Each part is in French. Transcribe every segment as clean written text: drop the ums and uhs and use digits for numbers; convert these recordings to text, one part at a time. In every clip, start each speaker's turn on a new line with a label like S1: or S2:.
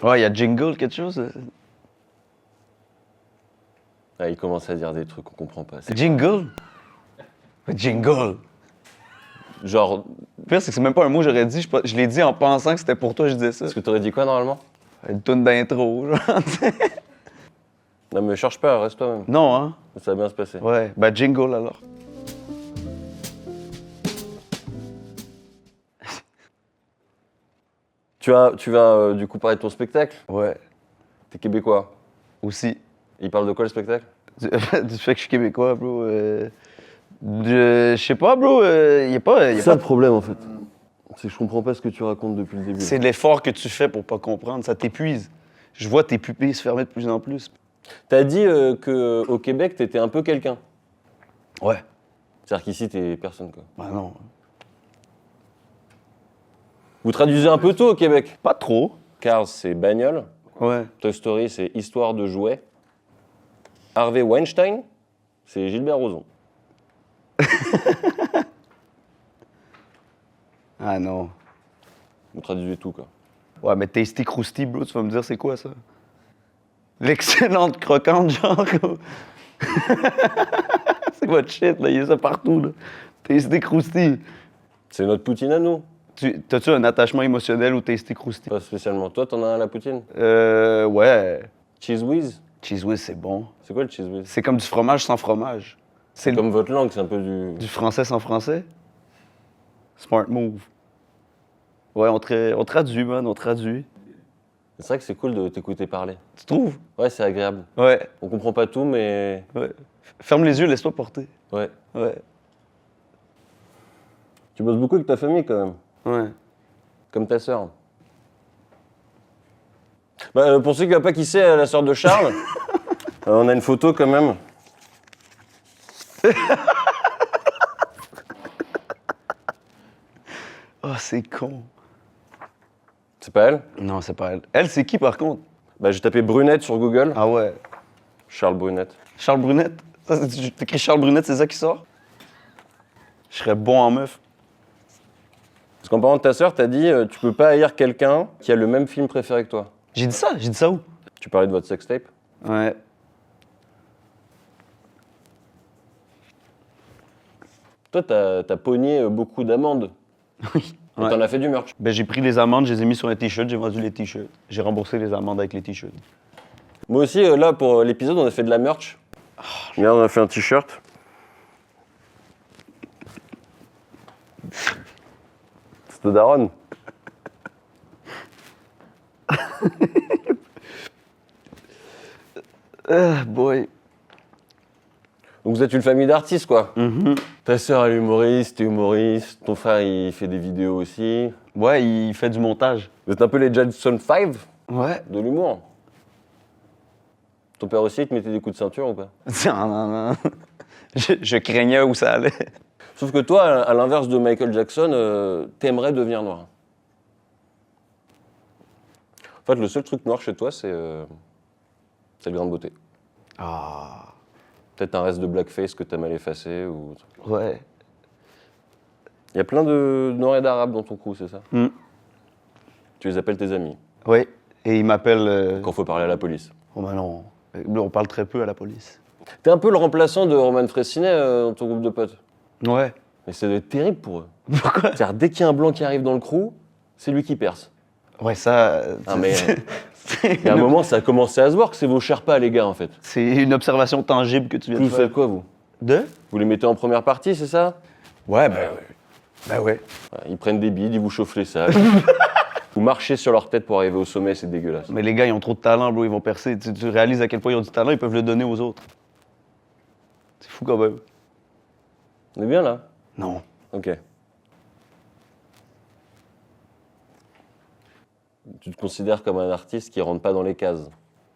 S1: Ouais, il y a Jingle, quelque chose.
S2: Ah, il commence à dire des trucs qu'on comprend pas. C'est
S1: Jingle? Jingle.
S2: genre,
S1: Le pire, c'est que c'est même pas un mot que j'aurais dit. Je l'ai dit en pensant que c'était pour toi que je disais ça.
S2: est-ce que t'aurais dit quoi normalement?
S1: Une toune d'intro, genre.
S2: Non mais cherche pas, reste toi-même.
S1: Non, hein?
S2: Ça va bien se passer.
S1: Ouais, ben Jingle alors.
S2: Tu vas du coup parler de ton spectacle.
S1: Ouais,
S2: T'es québécois.
S1: aussi.
S2: Il parle de quoi le spectacle?
S1: Du fait que je suis québécois, bro. Je sais pas, bro. Y a pas.
S2: C'est ça le problème en fait. C'est que je comprends pas ce que tu racontes depuis le début.
S1: C'est de l'effort que tu fais pour pas comprendre. Ça t'épuise. Je vois tes pupilles se fermer de plus en plus.
S2: T'as dit qu'au Québec, t'étais un peu quelqu'un.
S1: Ouais.
S2: C'est-à-dire qu'ici, t'es personne quoi.
S1: Bah non.
S2: Vous traduisez un peu tout au Québec.
S1: Pas trop.
S2: Cars, c'est bagnole.
S1: Ouais.
S2: Toy Story, c'est histoire de jouets. Harvey Weinstein, c'est Gilbert Rozon.
S1: Ah non.
S2: Vous traduisez tout quoi.
S1: Ouais, mais Tasty Krusty, bro, tu vas me dire c'est quoi ça? L'excellente croquante, genre. C'est votre shit, là. Il y a ça partout, là. Tasty Krusty.
S2: C'est notre poutine à nous.
S1: T'as-tu un attachement émotionnel au Tasty Krusty?
S2: Pas spécialement. Toi, t'en as un à la poutine?
S1: Ouais.
S2: Cheese whiz?
S1: Cheese whiz, c'est bon.
S2: C'est quoi le cheese whiz?
S1: C'est comme du fromage sans fromage. C'est
S2: Comme votre langue, c'est un peu du...
S1: du français sans français. Smart move. Ouais, on traduit, man, on traduit.
S2: C'est vrai que c'est cool de t'écouter parler.
S1: Tu trouves?
S2: Ouais, c'est agréable.
S1: Ouais,
S2: On comprend pas tout, mais...
S1: ouais. Ferme les yeux, laisse-toi porter.
S2: Ouais.
S1: Ouais,
S2: Tu bosses beaucoup avec ta famille quand même.
S1: ouais.
S2: Comme ta sœur. Bah, pour ceux qui ne savent pas qui c'est, la sœur de Charles, on a une photo quand même.
S1: Oh, c'est con.
S2: C'est pas elle?
S1: Non, c'est pas elle. Elle, c'est qui, par contre?
S2: Bah, j'ai tapé Brunette sur Google.
S1: Ah ouais.
S2: Charles Brunette.
S1: Charles Brunette? Ça, t'écris Charles Brunette, c'est ça qui sort? Je serais bon en meuf.
S2: Parce qu'en parlant de ta sœur, t'as dit tu peux pas haïr quelqu'un qui a le même film préféré que toi.
S1: J'ai dit ça où?
S2: Tu parlais de votre sextape.
S1: Ouais.
S2: Toi, t'as pogné beaucoup d'amandes.
S1: Oui.
S2: Et t'en as fait du merch.
S1: Ben, j'ai pris les amendes, je les ai mis sur un t-shirt, j'ai vendu les t-shirts. J'ai remboursé les amendes avec les t-shirts.
S2: Moi aussi, là, pour l'épisode, on a fait de la merch. Regarde, on a fait un t-shirt. C'est de Daron.
S1: Boy.
S2: Donc vous êtes une famille d'artistes, quoi. Ta sœur, elle est humoriste, t'es humoriste. Ton frère, il fait des vidéos aussi.
S1: Ouais, il fait du montage.
S2: Vous êtes un peu les Jackson 5
S1: Ouais.
S2: de l'humour. Ton père aussi, il te mettait des coups de ceinture ou pas?
S1: Non, non, non. Je craignais où ça allait.
S2: Sauf que toi, à l'inverse de Michael Jackson, t'aimerais devenir noir. En fait, le seul truc noir chez toi, c'est le grain de beauté.
S1: Ah.
S2: Peut-être un reste de blackface que t'as mal effacé ou...
S1: Ouais.
S2: Il y a plein de noirs et d'arabes dans ton crew, c'est ça?
S1: Mm.
S2: Tu les appelles tes amis,
S1: Oui. Et il m'appelle.
S2: quand faut parler à la police.
S1: Oh, ben non. On parle très peu à la police.
S2: T'es un peu le remplaçant de Roman Fressinet dans ton groupe de potes.
S1: Ouais.
S2: Mais ça doit être terrible pour eux.
S1: Pourquoi?
S2: C'est-à-dire, dès qu'il y a un blanc qui arrive dans le crew, c'est lui qui perce.
S1: Ouais, ça.
S2: Ah, mais il y a un moment, ça a commencé à se voir que c'est vos Sherpas, les gars, en fait.
S1: C'est une observation tangible que tu viens
S2: Vous
S1: de faire.
S2: faites quoi, vous?
S1: De?
S2: Vous les mettez en première partie, c'est ça?
S1: Ouais, ben. Ben ouais.
S2: Ouais, ils prennent des bides, ils vous chauffent les salles. Vous marchez sur leur tête pour arriver au sommet, c'est dégueulasse.
S1: Mais les gars, ils ont trop de talent, bro, ils vont percer. Tu réalises à quel point ils ont du talent, ils peuvent le donner aux autres. C'est fou quand même.
S2: On est bien là?
S1: Non.
S2: Ok. Tu te considères comme un artiste qui rentre pas dans les cases.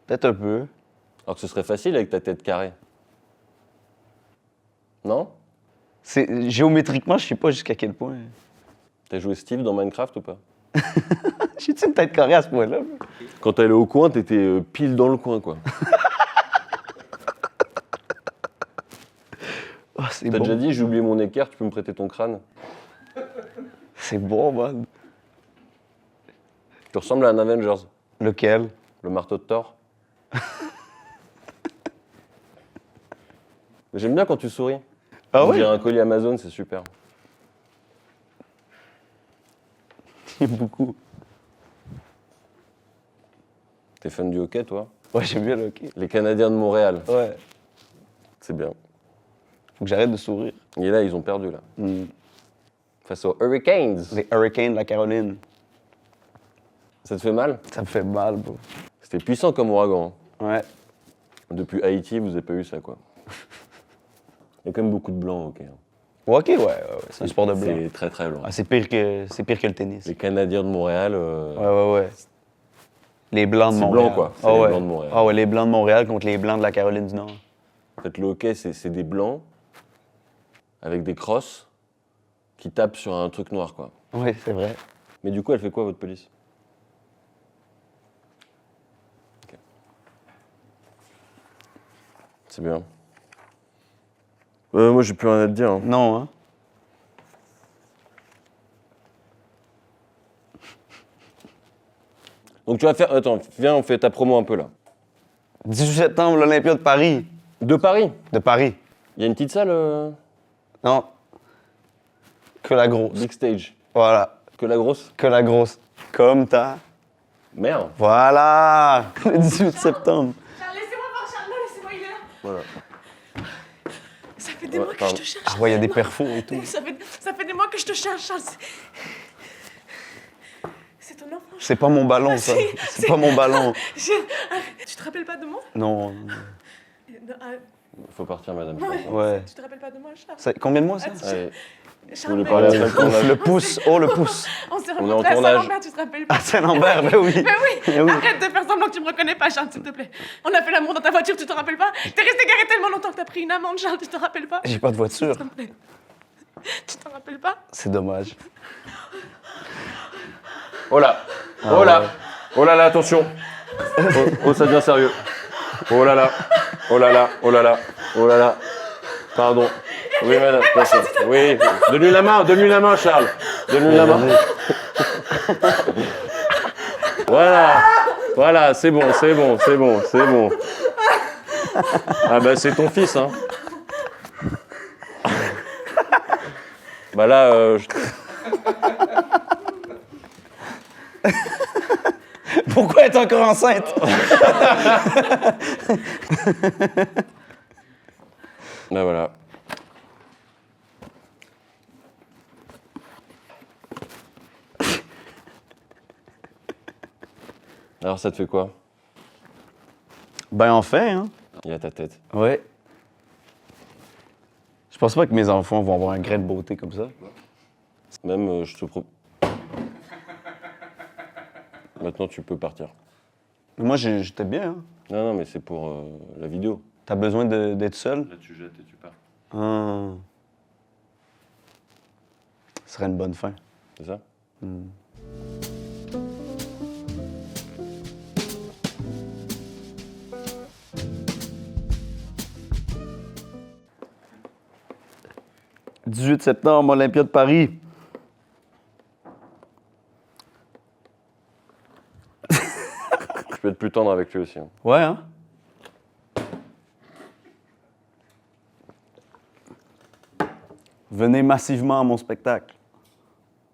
S1: Peut-être un peu.
S2: Alors que ce serait facile avec ta tête carrée. Non?
S1: Géométriquement, je sais pas jusqu'à quel point.
S2: T'as joué Steve dans Minecraft ou pas?
S1: J'ai-tu une tête carrée à ce point-là?
S2: Quand t'allais au coin, t'étais pile dans le coin, quoi.
S1: Oh, c'est
S2: T'as
S1: bon.
S2: déjà dit, j'ai oublié mon équerre, tu peux me prêter ton crâne?
S1: C'est bon, man.
S2: Tu ressembles à un Avengers.
S1: Lequel?
S2: Le marteau de Thor. J'aime bien quand tu souris.
S1: Ah
S2: On
S1: ouais?
S2: dirait un colis Amazon, c'est super.
S1: J'aime beaucoup.
S2: T'es fan du hockey, toi?
S1: Ouais, j'aime bien le hockey.
S2: Les Canadiens de Montréal,
S1: Ouais.
S2: c'est bien.
S1: Faut que j'arrête de sourire.
S2: Et là, ils ont perdu, là.
S1: Hmm.
S2: Face aux Hurricanes.
S1: Les Hurricanes de la Caroline.
S2: Ça te fait mal?
S1: Ça me fait mal, bro.
S2: C'était puissant comme ouragan. Hein.
S1: Ouais.
S2: Depuis Haïti, vous avez pas eu ça, quoi. Il y a quand même beaucoup de blancs au hockey. Hein.
S1: Ok, ouais, c'est un sport de blanc.
S2: C'est très très blanc.
S1: Ah, c'est pire que le tennis.
S2: Les Canadiens de Montréal,
S1: Ouais. Les Blancs de
S2: C'est
S1: Montréal.
S2: blanc, quoi. C'est
S1: Ah
S2: les
S1: ouais.
S2: Blancs de Montréal.
S1: Ah ouais, les Blancs de Montréal contre les Blancs de la Caroline du Nord.
S2: en fait, le hockey, c'est des blancs avec des crosses qui tapent sur un truc noir, quoi.
S1: Oui, c'est vrai.
S2: Mais du coup, elle fait quoi, votre police? Ok. C'est bien. Moi, j'ai plus rien à te dire. Hein.
S1: Non, hein?
S2: Donc, tu vas faire... Attends, viens, on fait ta promo un peu, là.
S1: 18 septembre, l'Olympia de Paris.
S2: De Paris.
S1: De Paris.
S2: Il y a une petite salle
S1: Non. Que la grosse.
S2: big stage.
S1: Voilà.
S2: Que la grosse.
S1: Que la grosse. Comme ta.
S2: Merde.
S1: Voilà. Le 18 septembre.
S3: Charles, laissez-moi voir Charles, non, laissez-moi, il est là.
S2: Voilà.
S3: Ça fait des mois que
S2: pardon.
S3: je te cherche.
S1: Ah ouais, il y a des perfos et tout.
S3: Ça fait des mois que je te cherche, Charles. C'est ton enfant, Charles.
S1: C'est pas mon ballon, ça. C'est pas mon ballon.
S3: Tu te rappelles pas de moi?
S1: Non.
S3: Non,
S2: Faut partir, madame.
S1: Ouais.
S3: Tu te rappelles pas de moi, Charles?
S1: Combien de mois, ça?
S2: Allez,
S3: Charles,
S2: voulez
S3: mais
S2: parler
S3: on
S2: à
S3: s'est-
S2: quel
S1: Ouf, le pouce. Oh, le pouce.
S3: on s'est
S2: On est en
S3: rencontrés à
S2: tournage.
S3: Saint-Lambert, tu te rappelles pas?
S1: Ah, Saint-Lambert, ben oui.
S3: Mais oui,
S1: Mais oui.
S3: Arrête de faire semblant que tu me reconnais pas, Charles, s'il te plaît. On a fait l'amour dans ta voiture, tu te rappelles pas? T'es resté garé tellement longtemps que t'as pris une amende, Charles, tu te rappelles pas?
S1: J'ai pas de voiture.
S3: S'il te plaît. Tu t'en rappelles pas?
S1: C'est dommage.
S2: Oh là.
S1: Ah
S2: Oh là.
S1: ouais.
S2: Oh là là, attention. Oh, ça devient sérieux. Oh là là. Oh là là. Oh là là. Oh là là. Pardon. Oui, madame. Oui. Donne-lui la main, Charles. Donne-lui la main. Voilà. Voilà, c'est bon. Ah bah c'est ton fils, hein. Bah là,
S1: Pourquoi être encore enceinte?
S2: bah voilà. Alors ça te fait quoi?
S1: Ben, enfin, hein.
S2: Il y a ta tête.
S1: Ouais. Je pense pas que mes enfants vont avoir un grain de beauté comme ça.
S2: Même, je te propose... Maintenant, tu peux partir.
S1: Mais moi, j'étais bien, hein.
S2: Non, mais c'est pour la vidéo.
S1: T'as besoin d'être seul?
S2: Là, tu jettes et tu pars.
S1: Ah. Ce serait une bonne fin.
S2: C'est ça?
S1: Hmm. « 18 septembre, Olympia de Paris. »
S2: Je peux être plus tendre avec lui aussi. Hein.
S1: Ouais, hein? Venez massivement à mon spectacle.